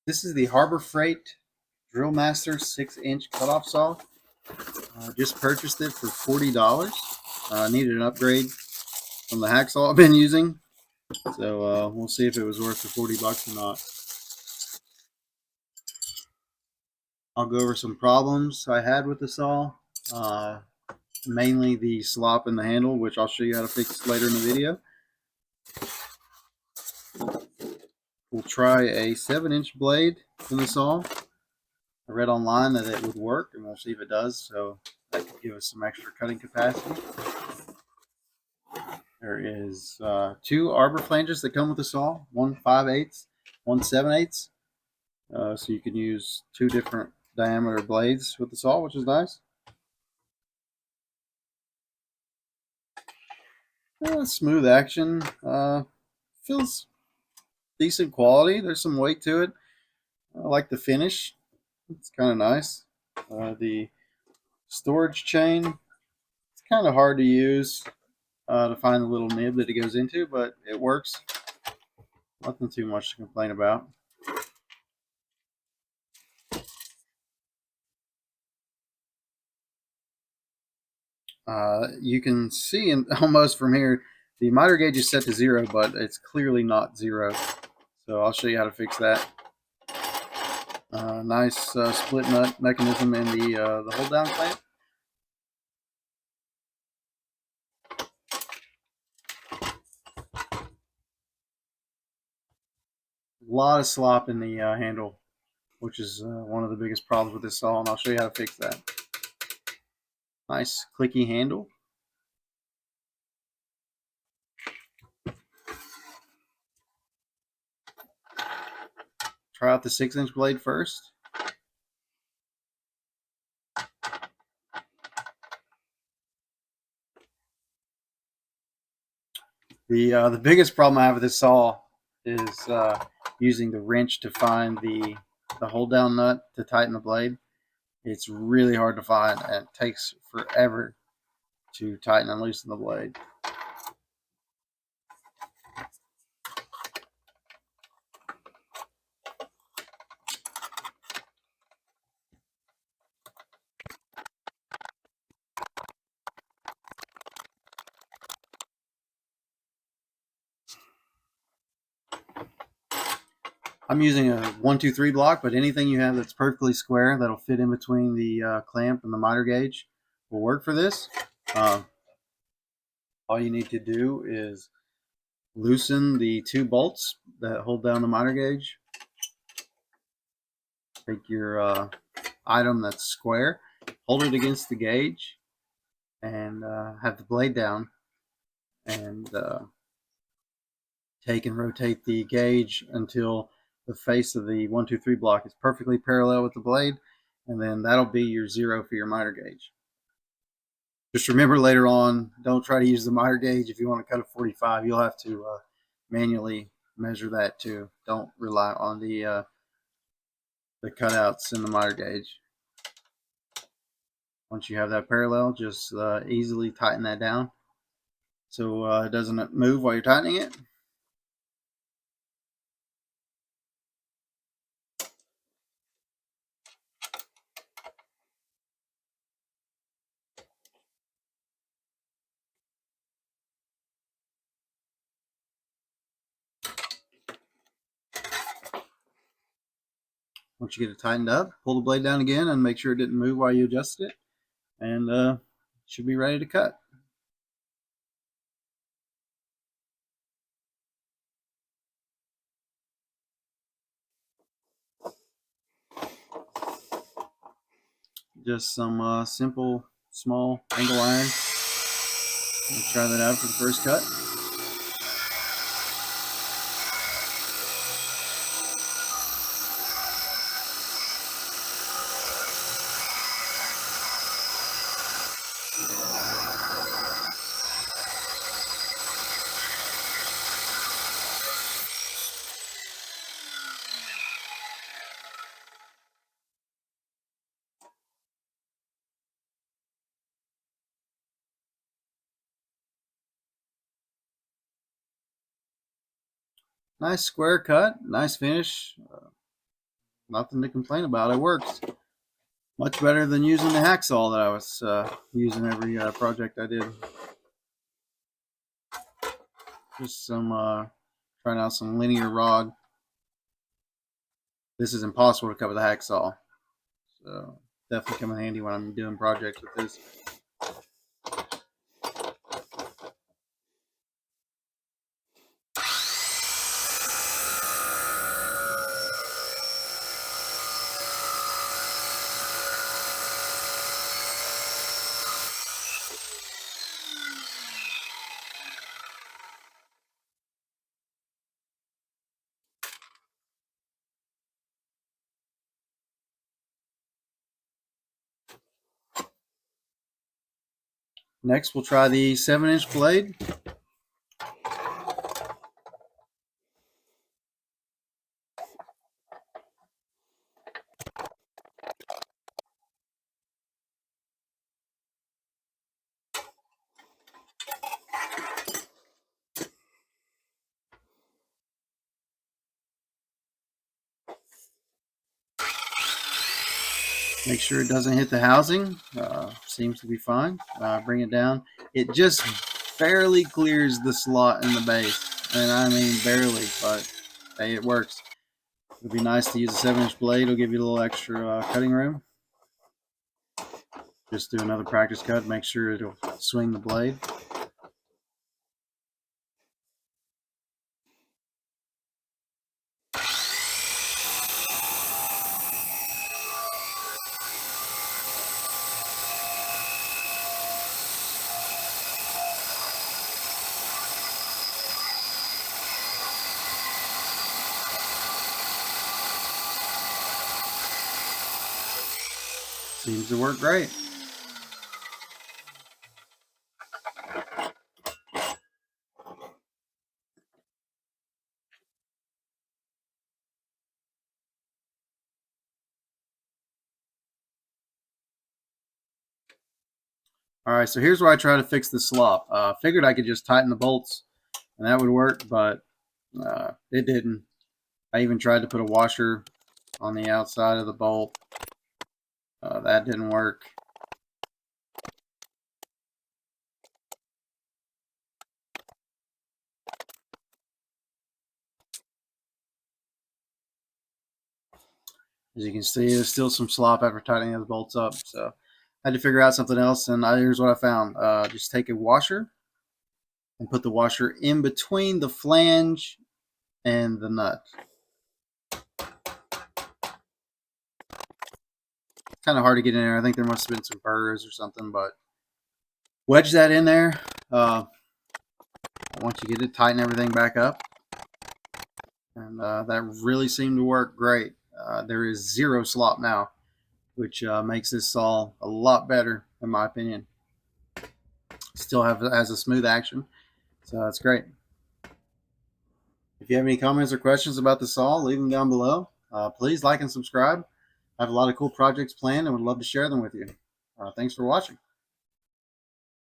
This is the Harbor Freight Drill Master 6-inch cutoff saw. Just purchased it for $40. Needed an upgrade from the hacksaw I've been using, so we'll see if it was worth the $40 or not. I'll go over some problems I had with the saw, mainly the slop in the handle, which I'll show you how to fix later in the video. We'll try a 7-inch blade in the saw. I read online that it would work, and we'll see if it does, so that could give us some extra cutting capacity. There is 2 arbor flanges that come with the saw, one 5/8, one 7/8. So you can use 2 different diameter blades with the saw, which is nice. Smooth action. Feels decent quality. There's some weight to it. I like the finish. It's kind of nice. The storage chain, it's kind of hard to use to find the little nib that it goes into, but it works. Nothing too much to complain about. You can see almost from here, the miter gauge is set to 0, but it's clearly not 0. So I'll show you how to fix that. Nice split nut mechanism in the hold down clamp. A lot of slop in the handle, which is one of the biggest problems with this saw, and I'll show you how to fix that. Nice clicky handle. Try out the 6-inch blade first. The biggest problem I have with this saw is using the wrench to find the hold down nut to tighten the blade. It's really hard to find, and it takes forever to tighten and loosen the blade. I'm using a 1-2-3 block, but anything you have that's perfectly square that'll fit in between the clamp and the miter gauge will work for this. All you need to do is loosen the 2 bolts that hold down the miter gauge. Take your item that's square, hold it against the gauge, and have the blade down, and take and rotate the gauge until the face of the 1-2-3 block is perfectly parallel with the blade, and then that'll be your 0 for your miter gauge. Just remember later on, don't try to use the miter gauge if you want to cut a 45. You'll have to manually measure that too. Don't rely on the cutouts in the miter gauge. Once you have that parallel, just easily tighten that down so it doesn't move while you're tightening it. Once you get it tightened up, pull the blade down again and make sure it didn't move while you adjusted it, and it should be ready to cut. Just some simple small angle iron. Let's try that out for the first cut. Nice square cut, nice finish. nothing to complain about. It works much better than using the hacksaw that I was using every project I did. Just some trying out some linear rod. This is impossible to cut with a hacksaw, so definitely come in handy when I'm doing projects with this. Next, we'll try the 7-inch blade. Make sure it doesn't hit the housing. Seems to be fine. Bring it down. It just barely clears the slot in the base, and I mean barely, but hey, it works. It'd be nice to use a 7-inch blade. It'll give you a little extra cutting room. Just do another practice cut. Make sure it'll swing the blade. Seems to work great. All right, so here's where I try to fix the slop. Figured I could just tighten the bolts and that would work, but it didn't. I even tried to put a washer on the outside of the bolt. That didn't work. As you can see, there's still some slop after tightening the bolts up, so I had to figure out something else, and here's what I found. Just take a washer and put the washer in between the flange and the nut. Kind of hard to get in there. I think there must have been some burrs or something, but wedge that in there. Once you get it, tighten everything back up, and that really seemed to work great. There is zero slop now, which makes this saw a lot better, in my opinion. Still has a smooth action, so that's great. If you have any comments or questions about the saw, leave them down below. Please like and subscribe. I have a lot of cool projects planned and would love to share them with you. Thanks for watching.